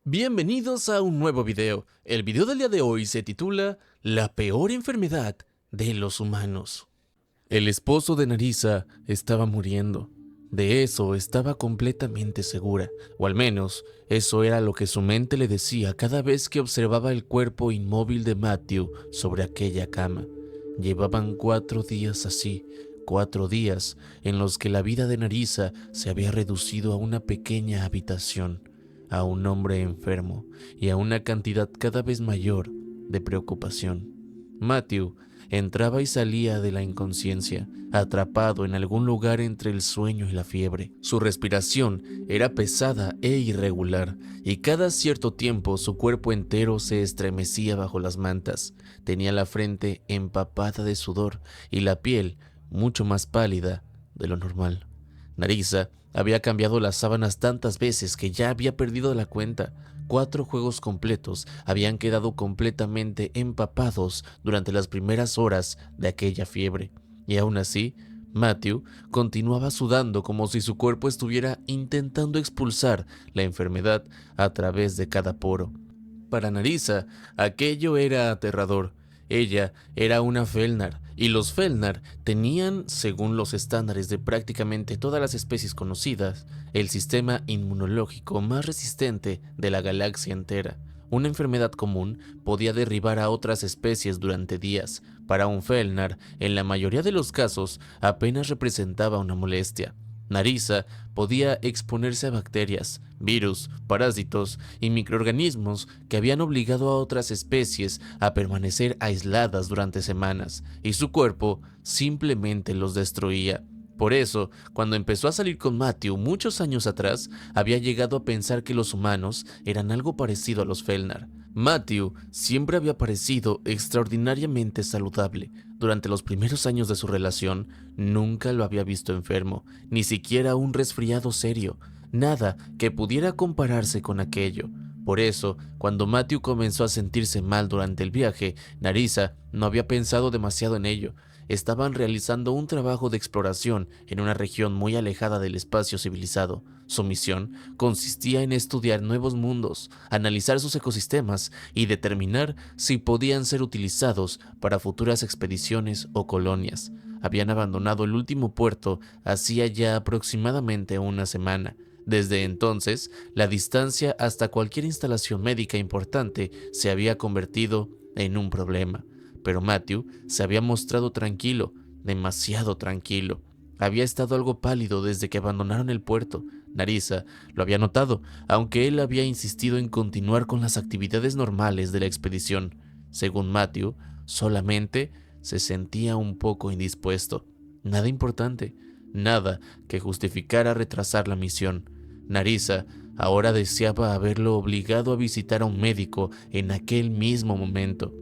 Bienvenidos a un nuevo video. El video del día de hoy se titula La peor enfermedad de los humanos. El esposo de Narisa estaba muriendo. De eso estaba completamente segura, o al menos eso era lo que su mente le decía cada vez que observaba el cuerpo inmóvil de Matthew sobre aquella cama. Llevaban 4 días así, 4 días en los que la vida de Narisa se había reducido a una pequeña habitación, a un hombre enfermo y a una cantidad cada vez mayor de preocupación. Matthew entraba y salía de la inconsciencia, atrapado en algún lugar entre el sueño y la fiebre. Su respiración era pesada e irregular, y cada cierto tiempo su cuerpo entero se estremecía bajo las mantas. Tenía la frente empapada de sudor y la piel mucho más pálida de lo normal. Narisa había cambiado las sábanas tantas veces que ya había perdido la cuenta. 4 juegos completos habían quedado completamente empapados durante las primeras horas de aquella fiebre. Y aún así, Matthew continuaba sudando como si su cuerpo estuviera intentando expulsar la enfermedad a través de cada poro. Para Narisa, aquello era aterrador. Ella era una Felnar, y los Felnar tenían, según los estándares de prácticamente todas las especies conocidas, el sistema inmunológico más resistente de la galaxia entera. Una enfermedad común podía derribar a otras especies durante días. Para un Felnar, en la mayoría de los casos, apenas representaba una molestia. Narisa podía exponerse a bacterias, virus, parásitos y microorganismos que habían obligado a otras especies a permanecer aisladas durante semanas, y su cuerpo simplemente los destruía. Por eso, cuando empezó a salir con Matthew muchos años atrás, había llegado a pensar que los humanos eran algo parecido a los Felnar. Matthew siempre había parecido extraordinariamente saludable. Durante los primeros años de su relación, nunca lo había visto enfermo, ni siquiera un resfriado serio, nada que pudiera compararse con aquello. Por eso, cuando Matthew comenzó a sentirse mal durante el viaje, Narisa no había pensado demasiado en ello. Estaban realizando un trabajo de exploración en una región muy alejada del espacio civilizado. Su misión consistía en estudiar nuevos mundos, analizar sus ecosistemas y determinar si podían ser utilizados para futuras expediciones o colonias. Habían abandonado el último puerto hacía ya aproximadamente una semana. Desde entonces, la distancia hasta cualquier instalación médica importante se había convertido en un problema. Pero Matthew se había mostrado tranquilo, demasiado tranquilo. Había estado algo pálido desde que abandonaron el puerto. Narisa lo había notado, aunque él había insistido en continuar con las actividades normales de la expedición. Según Matthew, solamente se sentía un poco indispuesto. Nada importante, nada que justificara retrasar la misión. Narisa ahora deseaba haberlo obligado a visitar a un médico en aquel mismo momento,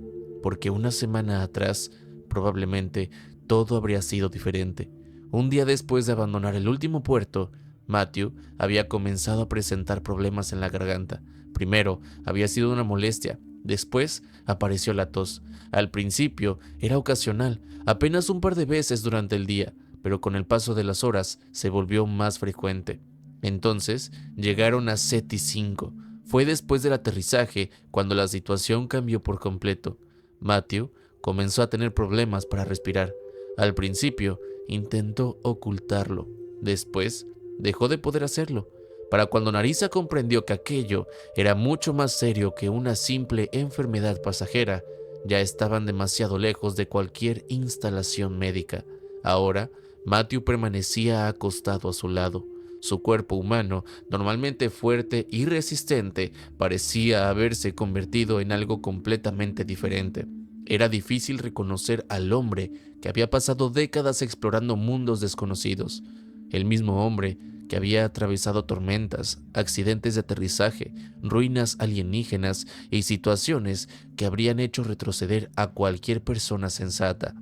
porque una semana atrás probablemente todo habría sido diferente. Un día después de abandonar el último puerto, Matthew había comenzado a presentar problemas en la garganta. Primero había sido una molestia, después apareció la tos. Al principio era ocasional, apenas un par de veces durante el día, pero con el paso de las horas se volvió más frecuente. Entonces llegaron a SETI 5. Fue después del aterrizaje cuando la situación cambió por completo. Matthew comenzó a tener problemas para respirar. Al principio intentó ocultarlo. Después dejó de poder hacerlo. Para cuando Narisa comprendió que aquello era mucho más serio que una simple enfermedad pasajera, ya estaban demasiado lejos de cualquier instalación médica. Ahora, Matthew permanecía acostado a su lado. Su cuerpo humano, normalmente fuerte y resistente, parecía haberse convertido en algo completamente diferente. Era difícil reconocer al hombre que había pasado décadas explorando mundos desconocidos. El mismo hombre que había atravesado tormentas, accidentes de aterrizaje, ruinas alienígenas y situaciones que habrían hecho retroceder a cualquier persona sensata.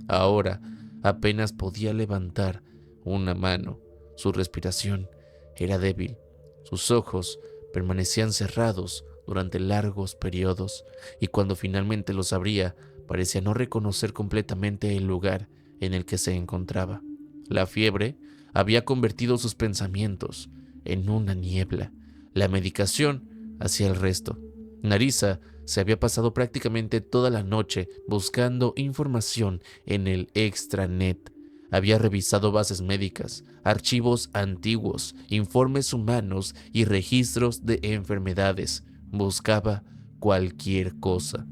Ahora apenas podía levantar una mano. Su respiración era débil. Sus ojos permanecían cerrados durante largos periodos, y cuando finalmente los abría, parecía no reconocer completamente el lugar en el que se encontraba. La fiebre había convertido sus pensamientos en una niebla. La medicación hacía el resto. Narisa se había pasado prácticamente toda la noche buscando información en el extranet. Había revisado bases médicas, archivos antiguos, informes humanos y registros de enfermedades. Buscaba cualquier cosa.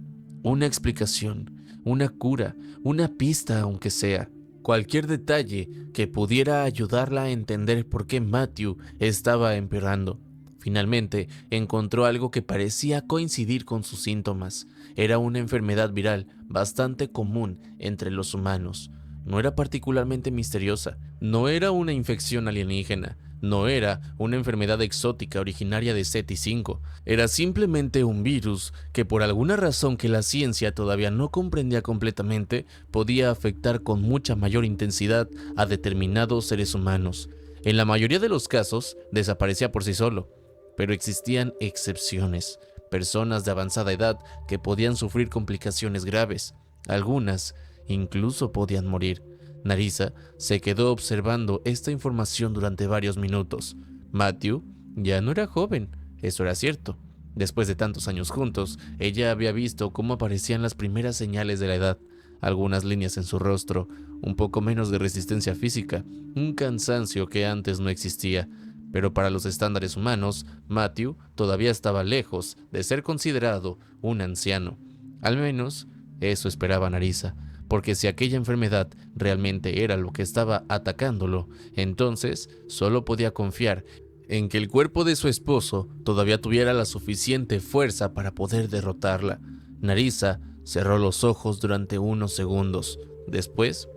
Una explicación, una cura, una pista aunque sea. Cualquier detalle que pudiera ayudarla a entender por qué Matthew estaba empeorando. Finalmente, encontró algo que parecía coincidir con sus síntomas. Era una enfermedad viral bastante común entre los humanos. No era particularmente misteriosa, no era una infección alienígena, no era una enfermedad exótica originaria de SETI-5, era simplemente un virus que por alguna razón que la ciencia todavía no comprendía completamente, podía afectar con mucha mayor intensidad a determinados seres humanos. En la mayoría de los casos, desaparecía por sí solo, pero existían excepciones, personas de avanzada edad que podían sufrir complicaciones graves, algunas incluso podían morir. Narisa se quedó observando esta información durante varios minutos. Matthew ya no era joven, eso era cierto. Después de tantos años juntos, ella había visto cómo aparecían las primeras señales de la edad, algunas líneas en su rostro, un poco menos de resistencia física, un cansancio que antes no existía. Pero para los estándares humanos, Matthew todavía estaba lejos de ser considerado un anciano. Al menos, eso esperaba Narisa, porque si aquella enfermedad realmente era lo que estaba atacándolo, entonces solo podía confiar en que el cuerpo de su esposo todavía tuviera la suficiente fuerza para poder derrotarla. Narisa cerró los ojos durante unos segundos. Después,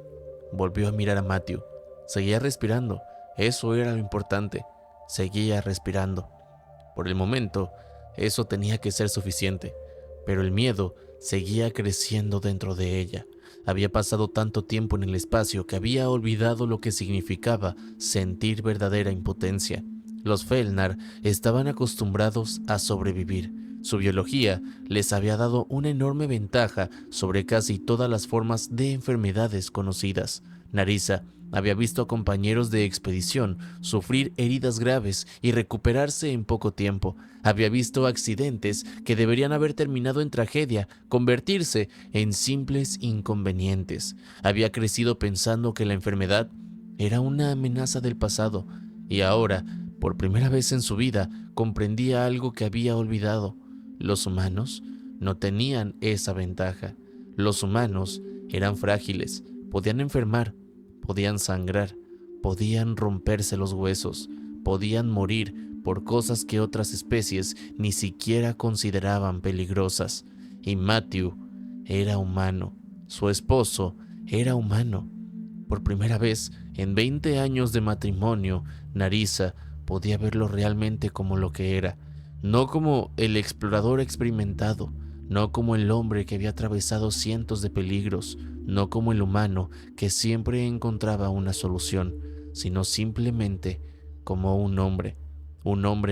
volvió a mirar a Matthew. Seguía respirando, eso era lo importante. Seguía respirando. Por el momento, eso tenía que ser suficiente, pero el miedo seguía creciendo dentro de ella. Había pasado tanto tiempo en el espacio que había olvidado lo que significaba sentir verdadera impotencia. Los Felnar estaban acostumbrados a sobrevivir. Su biología les había dado una enorme ventaja sobre casi todas las formas de enfermedades conocidas. Narisa había visto a compañeros de expedición sufrir heridas graves y recuperarse en poco tiempo. Había visto accidentes que deberían haber terminado en tragedia, convertirse en simples inconvenientes. Había crecido pensando que la enfermedad era una amenaza del pasado, y ahora, por primera vez en su vida, comprendía algo que había olvidado. Los humanos no tenían esa ventaja. Los humanos eran frágiles, podían enfermar, podían sangrar, podían romperse los huesos, podían morir por cosas que otras especies ni siquiera consideraban peligrosas. Y Matthew era humano, su esposo era humano. Por primera vez en 20 años de matrimonio, Narisa podía verlo realmente como lo que era, no como el explorador experimentado, no como el hombre que había atravesado cientos de peligros, no como el humano que siempre encontraba una solución, sino simplemente como un hombre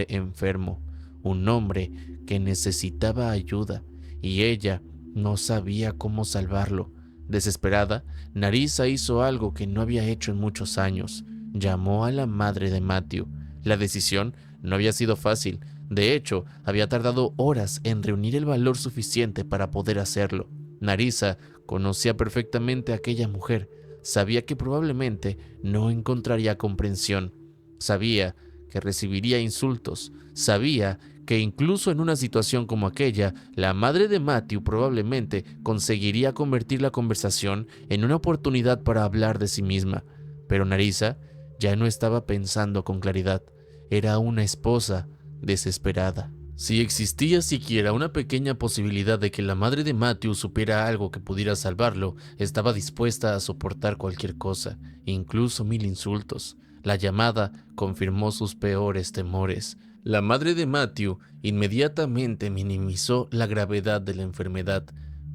enfermo, un hombre que necesitaba ayuda, y ella no sabía cómo salvarlo. Desesperada, Narisa hizo algo que no había hecho en muchos años. Llamó a la madre de Matthew. La decisión no había sido fácil. De hecho, había tardado horas en reunir el valor suficiente para poder hacerlo. Narisa conocía perfectamente a aquella mujer. Sabía que probablemente no encontraría comprensión. Sabía que recibiría insultos. Sabía que incluso en una situación como aquella, la madre de Matthew probablemente conseguiría convertir la conversación en una oportunidad para hablar de sí misma. Pero Narisa ya no estaba pensando con claridad. Era una esposa desesperada. Si existía siquiera una pequeña posibilidad de que la madre de Matthew supiera algo que pudiera salvarlo, estaba dispuesta a soportar cualquier cosa, incluso 1000 insultos. La llamada confirmó sus peores temores. La madre de Matthew inmediatamente minimizó la gravedad de la enfermedad.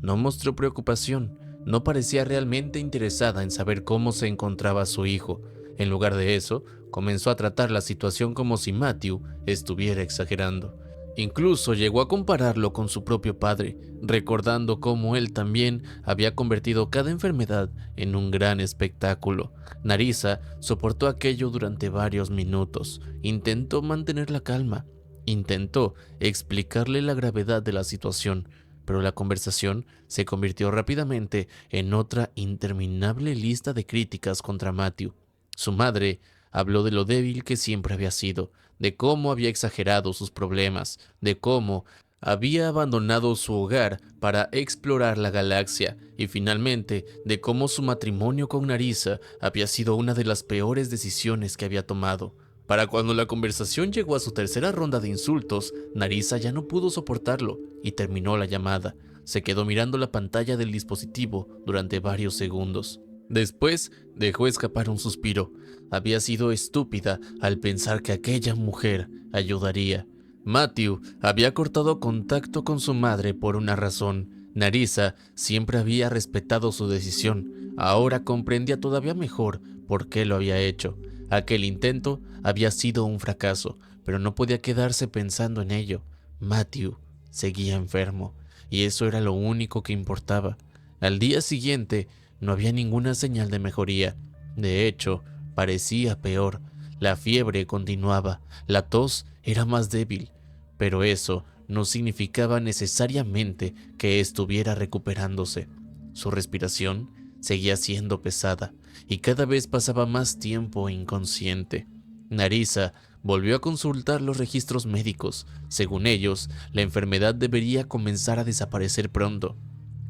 No mostró preocupación, no parecía realmente interesada en saber cómo se encontraba su hijo. En lugar de eso, comenzó a tratar la situación como si Matthew estuviera exagerando. Incluso llegó a compararlo con su propio padre, recordando cómo él también había convertido cada enfermedad en un gran espectáculo. Narisa soportó aquello durante varios minutos. Intentó mantener la calma. Intentó explicarle la gravedad de la situación, pero la conversación se convirtió rápidamente en otra interminable lista de críticas contra Matthew. Su madre habló de lo débil que siempre había sido, de cómo había exagerado sus problemas, de cómo había abandonado su hogar para explorar la galaxia y finalmente de cómo su matrimonio con Narissa había sido una de las peores decisiones que había tomado. Para cuando la conversación llegó a su tercera ronda de insultos, Narissa ya no pudo soportarlo y terminó la llamada. Se quedó mirando la pantalla del dispositivo durante varios segundos. Después dejó escapar un suspiro. Había sido estúpida al pensar que aquella mujer ayudaría. Matthew había cortado contacto con su madre por una razón. Narissa siempre había respetado su decisión. Ahora comprendía todavía mejor por qué lo había hecho. Aquel intento había sido un fracaso, pero no podía quedarse pensando en ello. Matthew seguía enfermo, y eso era lo único que importaba. Al día siguiente no había ninguna señal de mejoría. De hecho, parecía peor. La fiebre continuaba, la tos era más débil, pero eso no significaba necesariamente que estuviera recuperándose. Su respiración seguía siendo pesada y cada vez pasaba más tiempo inconsciente. Narissa volvió a consultar los registros médicos. Según ellos, la enfermedad debería comenzar a desaparecer pronto.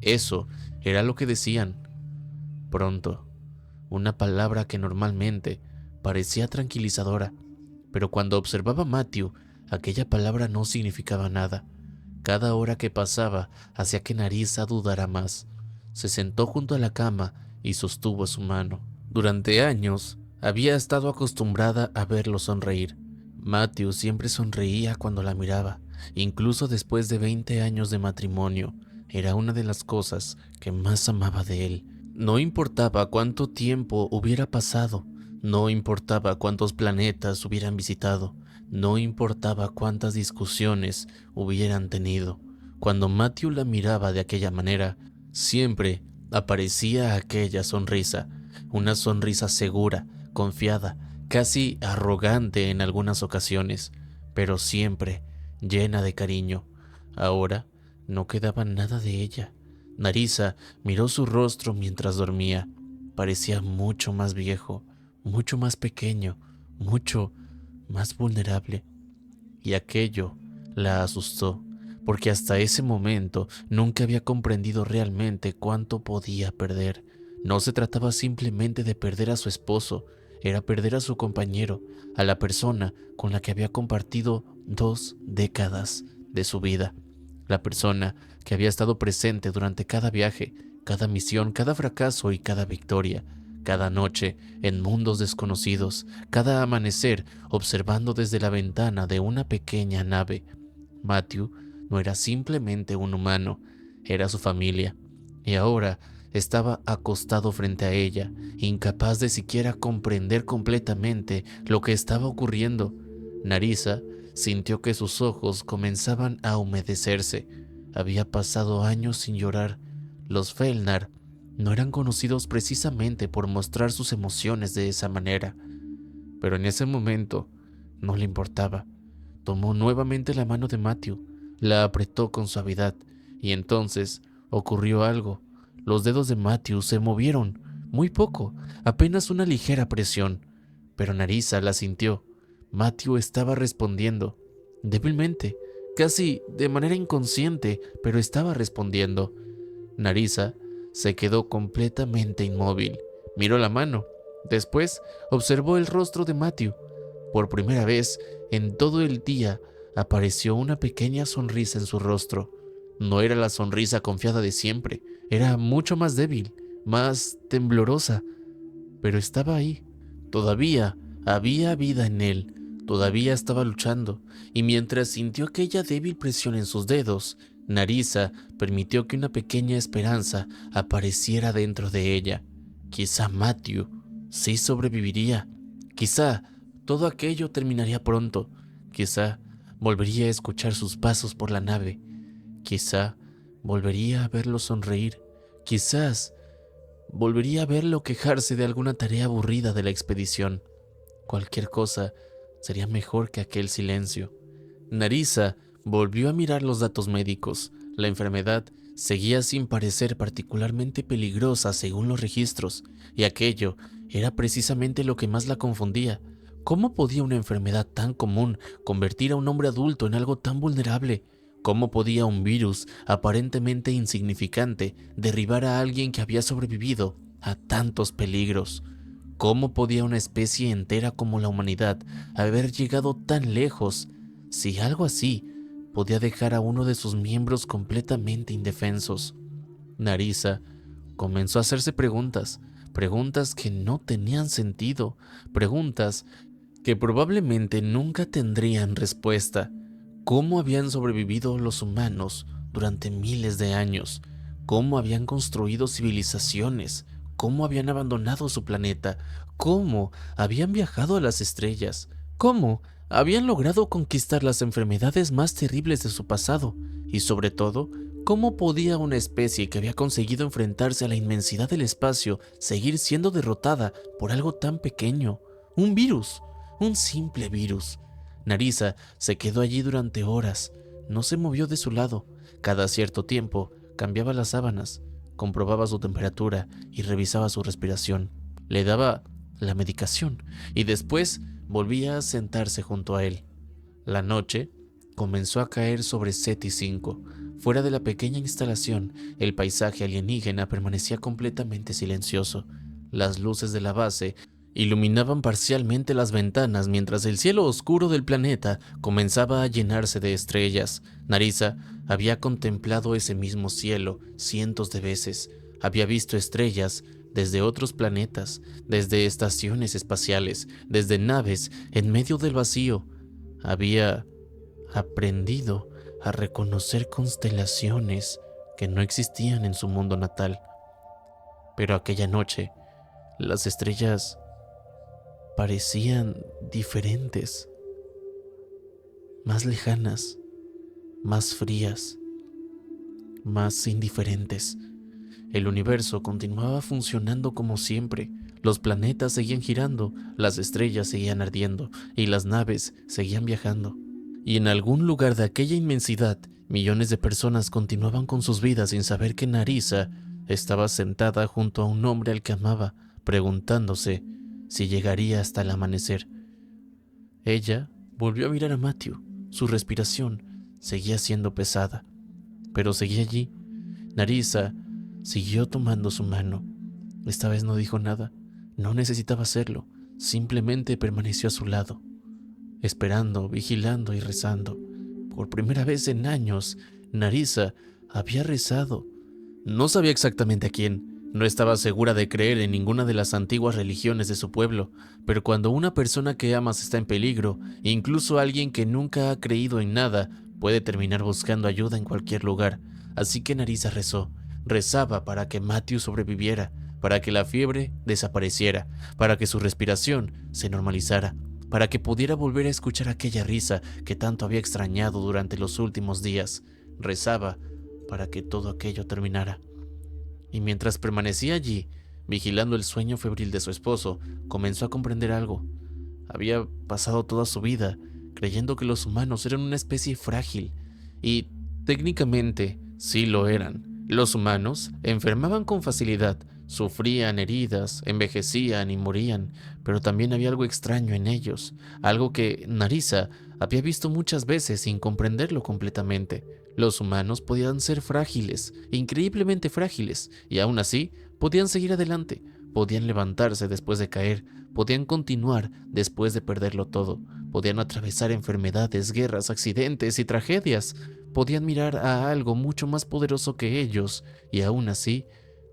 Eso era lo que decían. Pronto. Una palabra que normalmente parecía tranquilizadora, pero cuando observaba a Matthew, aquella palabra no significaba nada. Cada hora que pasaba hacía que Narissa dudara más. Se sentó junto a la cama y sostuvo su mano. Durante años había estado acostumbrada a verlo sonreír. Matthew siempre sonreía cuando la miraba, incluso después de 20 años de matrimonio. Era una de las cosas que más amaba de él. No importaba cuánto tiempo hubiera pasado, no importaba cuántos planetas hubieran visitado, no importaba cuántas discusiones hubieran tenido. Cuando Matthew la miraba de aquella manera, siempre aparecía aquella sonrisa, una sonrisa segura, confiada, casi arrogante en algunas ocasiones, pero siempre llena de cariño. Ahora no quedaba nada de ella. Narissa miró su rostro mientras dormía. Parecía mucho más viejo, mucho más pequeño, mucho más vulnerable. Y aquello la asustó, porque hasta ese momento nunca había comprendido realmente cuánto podía perder. No se trataba simplemente de perder a su esposo, era perder a su compañero, a la persona con la que había compartido 2 décadas de su vida. La persona que había estado presente durante cada viaje, cada misión, cada fracaso y cada victoria, cada noche en mundos desconocidos, cada amanecer observando desde la ventana de una pequeña nave. Matthew no era simplemente un humano, era su familia, y ahora estaba acostado frente a ella, incapaz de siquiera comprender completamente lo que estaba ocurriendo. Narissa sintió que sus ojos comenzaban a humedecerse. Había pasado años sin llorar. Los Felnar no eran conocidos precisamente por mostrar sus emociones de esa manera, pero en ese momento no le importaba. Tomó nuevamente la mano de Matthew, la apretó con suavidad, y entonces ocurrió algo. Los dedos de Matthew se movieron, muy poco, apenas una ligera presión, pero Narissa la sintió. Matthew estaba respondiendo, débilmente, casi de manera inconsciente, pero estaba respondiendo. Narissa se quedó completamente inmóvil. Miró la mano. Después observó el rostro de Matthew. Por primera vez en todo el día apareció una pequeña sonrisa en su rostro. No era la sonrisa confiada de siempre, era mucho más débil, más temblorosa, pero estaba ahí. Todavía había vida en él, todavía estaba luchando, y mientras sintió aquella débil presión en sus dedos, Narissa permitió que una pequeña esperanza apareciera dentro de ella. Quizá Matthew sí sobreviviría, quizá todo aquello terminaría pronto, quizá volvería a escuchar sus pasos por la nave, quizá volvería a verlo sonreír, quizás volvería a verlo quejarse de alguna tarea aburrida de la expedición. Cualquier cosa sería mejor que aquel silencio. Narisa volvió a mirar los datos médicos. La enfermedad seguía sin parecer particularmente peligrosa según los registros, y aquello era precisamente lo que más la confundía. ¿Cómo podía una enfermedad tan común convertir a un hombre adulto en algo tan vulnerable? ¿Cómo podía un virus aparentemente insignificante derribar a alguien que había sobrevivido a tantos peligros? ¿Cómo podía una especie entera como la humanidad haber llegado tan lejos si algo así podía dejar a uno de sus miembros completamente indefensos? Narisa comenzó a hacerse preguntas, preguntas que no tenían sentido, preguntas que probablemente nunca tendrían respuesta. ¿Cómo habían sobrevivido los humanos durante miles de años? ¿Cómo habían construido civilizaciones? ¿Cómo habían abandonado su planeta? ¿Cómo habían viajado a las estrellas? ¿Cómo habían logrado conquistar las enfermedades más terribles de su pasado? Y sobre todo, ¿cómo podía una especie que había conseguido enfrentarse a la inmensidad del espacio seguir siendo derrotada por algo tan pequeño? Un virus, un simple virus. Narisa se quedó allí durante horas, no se movió de su lado. Cada cierto tiempo cambiaba las sábanas, comprobaba su temperatura y revisaba su respiración. Le daba la medicación y después volvía a sentarse junto a él. La noche comenzó a caer sobre Ceti 5. Fuera de la pequeña instalación, el paisaje alienígena permanecía completamente silencioso. Las luces de la base iluminaban parcialmente las ventanas mientras el cielo oscuro del planeta comenzaba a llenarse de estrellas. Narisa había contemplado ese mismo cielo cientos de veces. Había visto estrellas desde otros planetas, desde estaciones espaciales, desde naves en medio del vacío. Había aprendido a reconocer constelaciones que no existían en su mundo natal. Pero aquella noche, las estrellas parecían diferentes, más lejanas, más frías, más indiferentes. El universo continuaba funcionando como siempre. Los planetas seguían girando, las estrellas seguían ardiendo y las naves seguían viajando. Y en algún lugar de aquella inmensidad, millones de personas continuaban con sus vidas sin saber que Narisa estaba sentada junto a un hombre al que amaba, preguntándose si llegaría hasta el amanecer. Ella volvió a mirar a Matthew. Su respiración seguía siendo pesada, pero seguía allí. Narisa siguió tomando su mano. Esta vez no dijo nada. No necesitaba hacerlo. Simplemente permaneció a su lado, esperando, vigilando y rezando. Por primera vez en años, Narisa había rezado. No sabía exactamente a quién. No estaba segura de creer en ninguna de las antiguas religiones de su pueblo, pero cuando una persona que amas está en peligro, incluso alguien que nunca ha creído en nada, puede terminar buscando ayuda en cualquier lugar. Así que Narisa rezó. Rezaba para que Matthew sobreviviera, para que la fiebre desapareciera, para que su respiración se normalizara, para que pudiera volver a escuchar aquella risa que tanto había extrañado durante los últimos días. Rezaba para que todo aquello terminara. Y mientras permanecía allí, vigilando el sueño febril de su esposo, comenzó a comprender algo. Había pasado toda su vida creyendo que los humanos eran una especie frágil, y técnicamente sí lo eran. Los humanos enfermaban con facilidad, sufrían heridas, envejecían y morían, pero también había algo extraño en ellos, algo que Narisa había visto muchas veces sin comprenderlo completamente. Los humanos podían ser frágiles, increíblemente frágiles, y aún así podían seguir adelante, podían levantarse después de caer, podían continuar después de perderlo todo, podían atravesar enfermedades, guerras, accidentes y tragedias, podían mirar a algo mucho más poderoso que ellos y aún así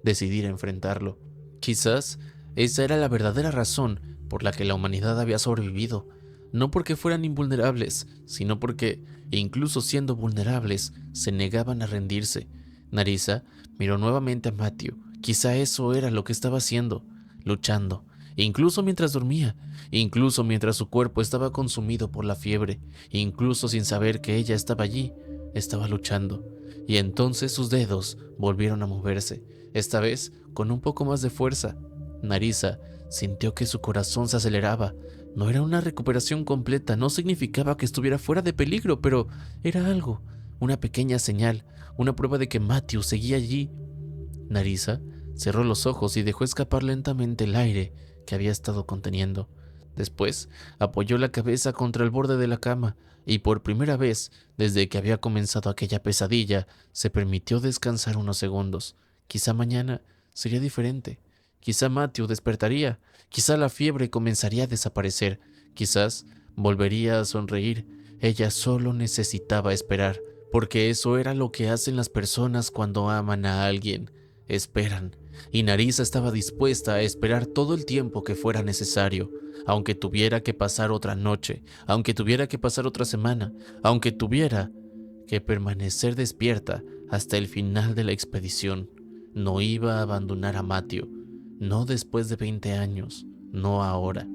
decidir enfrentarlo. Quizás esa era la verdadera razón por la que la humanidad había sobrevivido. No porque fueran invulnerables, sino porque, incluso siendo vulnerables, se negaban a rendirse. Narisa miró nuevamente a Matthew. Quizá eso era lo que estaba haciendo, luchando, incluso mientras dormía, incluso mientras su cuerpo estaba consumido por la fiebre, incluso sin saber que ella estaba allí, estaba luchando. Y entonces sus dedos volvieron a moverse, esta vez con un poco más de fuerza. Narisa sintió que su corazón se aceleraba. No era una recuperación completa, no significaba que estuviera fuera de peligro, pero era algo, una pequeña señal, una prueba de que Matthew seguía allí. Narisa cerró los ojos y dejó escapar lentamente el aire que había estado conteniendo. Después apoyó la cabeza contra el borde de la cama y por primera vez desde que había comenzado aquella pesadilla se permitió descansar unos segundos. Quizá mañana sería diferente. Quizá Matthew despertaría. Quizá la fiebre comenzaría a desaparecer. Quizás volvería a sonreír. Ella solo necesitaba esperar, porque eso era lo que hacen las personas cuando aman a alguien. Esperan. Y Narisa estaba dispuesta a esperar todo el tiempo que fuera necesario, aunque tuviera que pasar otra noche, aunque tuviera que pasar otra semana, aunque tuviera que permanecer despierta hasta el final de la expedición. No iba a abandonar a Matthew, no después de 20 años, no ahora.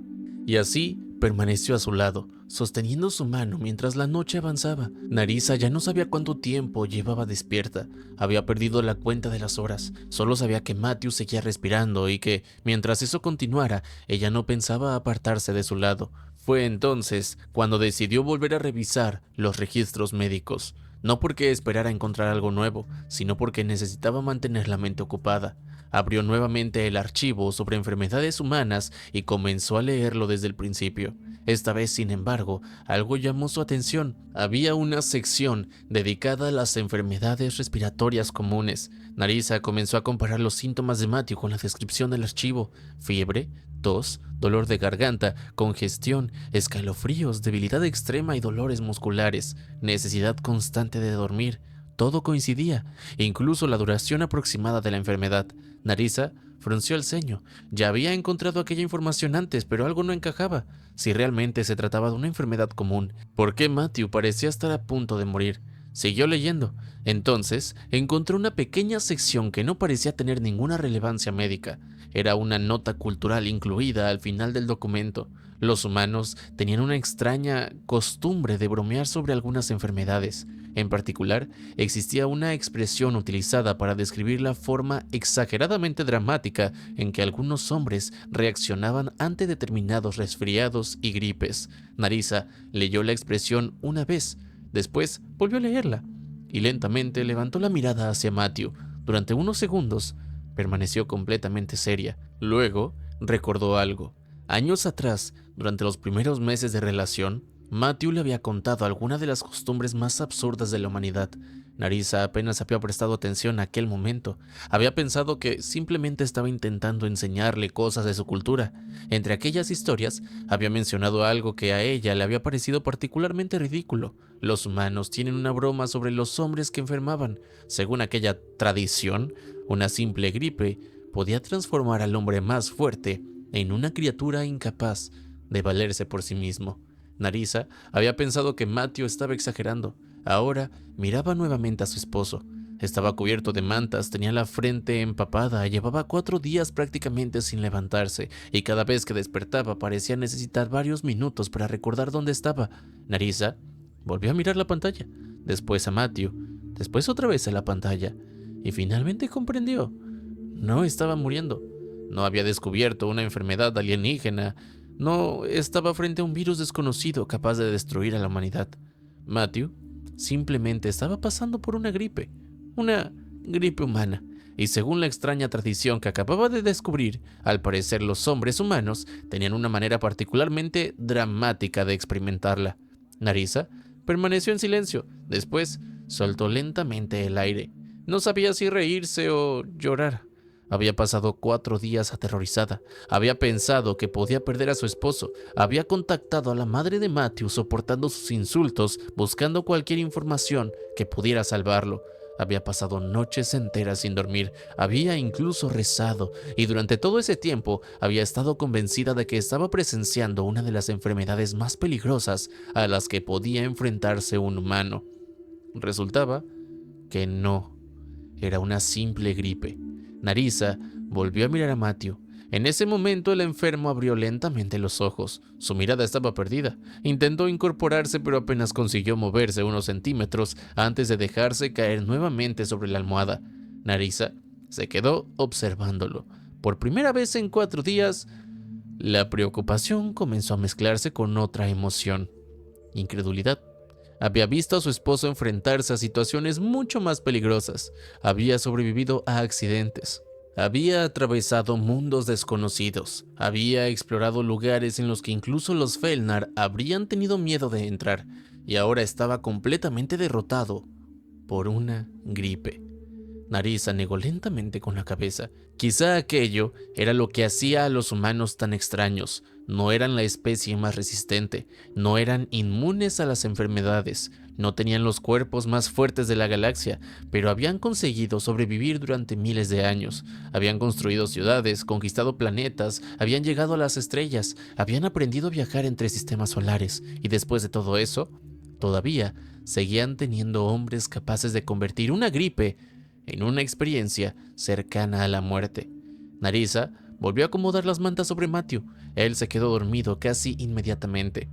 Y así permaneció a su lado, sosteniendo su mano mientras la noche avanzaba. Narisa ya no sabía cuánto tiempo llevaba despierta, había perdido la cuenta de las horas, solo sabía que Matthew seguía respirando y que, mientras eso continuara, ella no pensaba apartarse de su lado. Fue entonces cuando decidió volver a revisar los registros médicos, no porque esperara encontrar algo nuevo, sino porque necesitaba mantener la mente ocupada. Abrió nuevamente el archivo sobre enfermedades humanas y comenzó a leerlo desde el principio. Esta vez, sin embargo, algo llamó su atención. Había una sección dedicada a las enfermedades respiratorias comunes. Narisa comenzó a comparar los síntomas de Matthew con la descripción del archivo: fiebre, tos, dolor de garganta, congestión, escalofríos, debilidad extrema y dolores musculares, necesidad constante de dormir. Todo coincidía, incluso la duración aproximada de la enfermedad. Narisa frunció el ceño. Ya había encontrado aquella información antes, pero algo no encajaba. Si realmente se trataba de una enfermedad común, ¿por qué Matthew parecía estar a punto de morir? Siguió leyendo. Entonces encontró una pequeña sección que no parecía tener ninguna relevancia médica. Era una nota cultural incluida al final del documento. Los humanos tenían una extraña costumbre de bromear sobre algunas enfermedades. En particular, existía una expresión utilizada para describir la forma exageradamente dramática en que algunos hombres reaccionaban ante determinados resfriados y gripes. Narisa leyó la expresión una vez, después volvió a leerla y lentamente levantó la mirada hacia Matthew. Durante unos segundos permaneció completamente seria. Luego recordó algo. Años atrás, durante los primeros meses de relación, Matthew le había contado algunas de las costumbres más absurdas de la humanidad. Narisa apenas había prestado atención a aquel momento. Había pensado que simplemente estaba intentando enseñarle cosas de su cultura. Entre aquellas historias, había mencionado algo que a ella le había parecido particularmente ridículo. Los humanos tienen una broma sobre los hombres que enfermaban. Según aquella tradición, una simple gripe podía transformar al hombre más fuerte en una criatura incapaz de valerse por sí mismo. Narisa había pensado que Matthew estaba exagerando. Ahora miraba nuevamente a su esposo. Estaba cubierto de mantas, tenía la frente empapada, llevaba 4 días prácticamente sin levantarse, y cada vez que despertaba parecía necesitar varios minutos para recordar dónde estaba. Narisa volvió a mirar la pantalla, después a Matthew, después otra vez a la pantalla, y finalmente comprendió. No estaba muriendo. No había descubierto una enfermedad alienígena. No estaba frente a un virus desconocido capaz de destruir a la humanidad. Matthew simplemente estaba pasando por una gripe humana, y según la extraña tradición que acababa de descubrir, al parecer los hombres humanos tenían una manera particularmente dramática de experimentarla. Narisa permaneció en silencio, después soltó lentamente el aire. No sabía si reírse o llorar. Había pasado 4 días aterrorizada. Había pensado que podía perder a su esposo. Había contactado a la madre de Matthew soportando sus insultos, buscando cualquier información que pudiera salvarlo. Había pasado noches enteras sin dormir. Había incluso rezado. Y durante todo ese tiempo había estado convencida de que estaba presenciando una de las enfermedades más peligrosas a las que podía enfrentarse un humano. Resultaba que no. Era una simple gripe. Narisa volvió a mirar a Matthew. En ese momento el enfermo abrió lentamente los ojos. Su mirada estaba perdida. Intentó incorporarse, pero apenas consiguió moverse unos centímetros antes de dejarse caer nuevamente sobre la almohada. Narisa se quedó observándolo. Por primera vez en 4 días, La preocupación comenzó a mezclarse con otra emoción: incredulidad. Había visto a su esposo enfrentarse a situaciones mucho más peligrosas. Había sobrevivido a accidentes. Había atravesado mundos desconocidos. Había explorado lugares en los que incluso los Felnar habrían tenido miedo de entrar. Y ahora estaba completamente derrotado por una gripe. Narisa negó lentamente con la cabeza. Quizá aquello era lo que hacía a los humanos tan extraños. No eran la especie más resistente, no eran inmunes a las enfermedades, no tenían los cuerpos más fuertes de la galaxia, pero habían conseguido sobrevivir durante miles de años. Habían construido ciudades, conquistado planetas, habían llegado a las estrellas, habían aprendido a viajar entre sistemas solares, y después de todo eso, todavía seguían teniendo hombres capaces de convertir una gripe en una experiencia cercana a la muerte. Narisa volvió a acomodar las mantas sobre Matthew. Él se quedó dormido casi inmediatamente.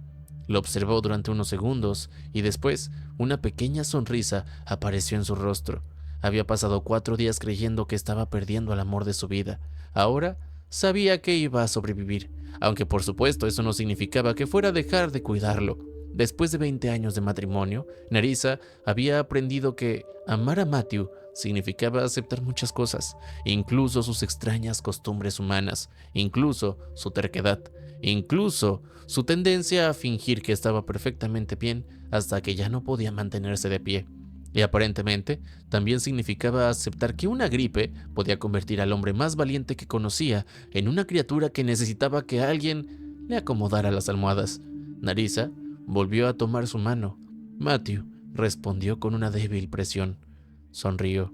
Lo observó durante unos segundos y después una pequeña sonrisa apareció en su rostro. Había pasado 4 días creyendo que estaba perdiendo al amor de su vida. Ahora sabía que iba a sobrevivir, aunque por supuesto eso no significaba que fuera a dejar de cuidarlo. Después de 20 años de matrimonio, Narisa había aprendido que amar a Matthew significaba aceptar muchas cosas, incluso sus extrañas costumbres humanas, incluso su terquedad, incluso su tendencia a fingir que estaba perfectamente bien hasta que ya no podía mantenerse de pie. Y aparentemente también significaba aceptar que una gripe podía convertir al hombre más valiente que conocía en una criatura que necesitaba que alguien le acomodara las almohadas. Narisa volvió a tomar su mano. Matthew respondió con una débil presión. Sonrió.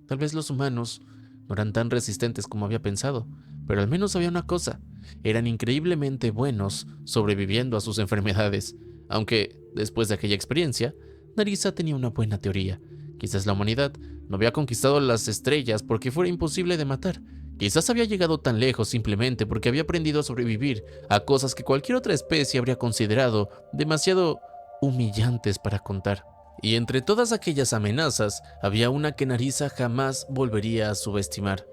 Tal vez los humanos no eran tan resistentes como había pensado, pero al menos había una cosa: eran increíblemente buenos sobreviviendo a sus enfermedades. Aunque, después de aquella experiencia, Narisa tenía una buena teoría. Quizás la humanidad no había conquistado las estrellas porque fuera imposible de matar. Quizás había llegado tan lejos simplemente porque había aprendido a sobrevivir a cosas que cualquier otra especie habría considerado demasiado humillantes para contar. Y entre todas aquellas amenazas, había una que Narisa jamás volvería a subestimar: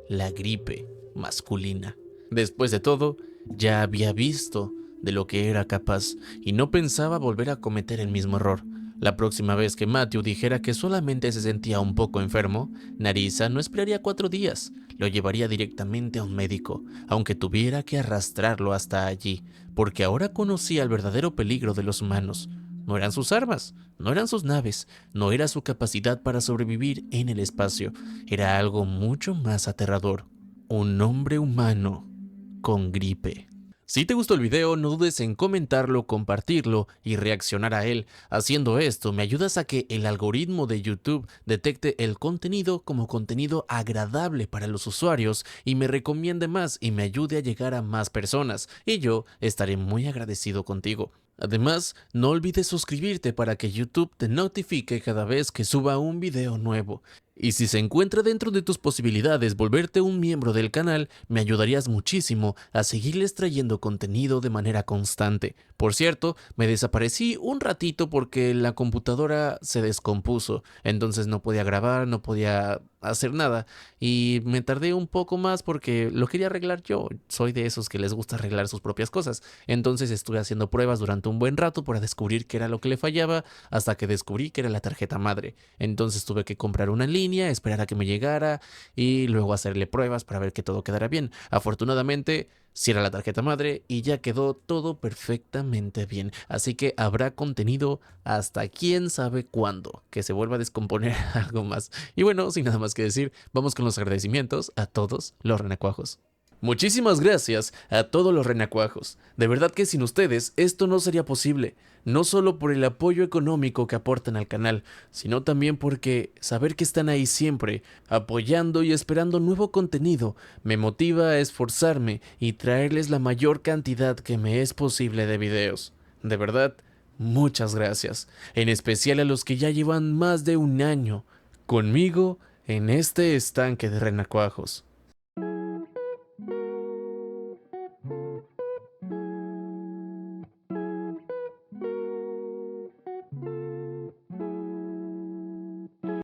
la gripe masculina. Después de todo, ya había visto de lo que era capaz y no pensaba volver a cometer el mismo error. La próxima vez que Matthew dijera que solamente se sentía un poco enfermo, Narisa no esperaría 4 días, lo llevaría directamente a un médico, aunque tuviera que arrastrarlo hasta allí, porque ahora conocía el verdadero peligro de los humanos. No eran sus armas, no eran sus naves, no era su capacidad para sobrevivir en el espacio, era algo mucho más aterrador: un hombre humano con gripe. Si te gustó el video, no dudes en comentarlo, compartirlo y reaccionar a él. Haciendo esto, me ayudas a que el algoritmo de YouTube detecte el contenido como contenido agradable para los usuarios y me recomiende más y me ayude a llegar a más personas. Y yo estaré muy agradecido contigo. Además, no olvides suscribirte para que YouTube te notifique cada vez que suba un video nuevo. Y si se encuentra dentro de tus posibilidades volverte un miembro del canal, me ayudarías muchísimo a seguirles trayendo contenido de manera constante. Por cierto, me desaparecí un ratito porque la computadora se descompuso, entonces no podía grabar, no podía hacer nada y me tardé un poco más porque lo quería arreglar yo. Soy de esos que les gusta arreglar sus propias cosas. Entonces estuve haciendo pruebas durante un buen rato para descubrir qué era lo que le fallaba, hasta que descubrí que era la tarjeta madre. Entonces tuve que comprar una en línea, esperar a que me llegara y luego hacerle pruebas para ver que todo quedara bien. Afortunadamente, sí era la tarjeta madre y ya quedó todo perfectamente bien. Así que habrá contenido hasta quién sabe cuándo que se vuelva a descomponer algo más. Y bueno, sin nada más que decir, vamos con los agradecimientos a todos los renacuajos. Muchísimas gracias a todos los renacuajos. De verdad que sin ustedes esto no sería posible. No solo por el apoyo económico que aportan al canal, sino también porque saber que están ahí siempre, apoyando y esperando nuevo contenido, me motiva a esforzarme y traerles la mayor cantidad que me es posible de videos. De verdad, muchas gracias. En especial a los que ya llevan más de 1 año conmigo en este estanque de renacuajos.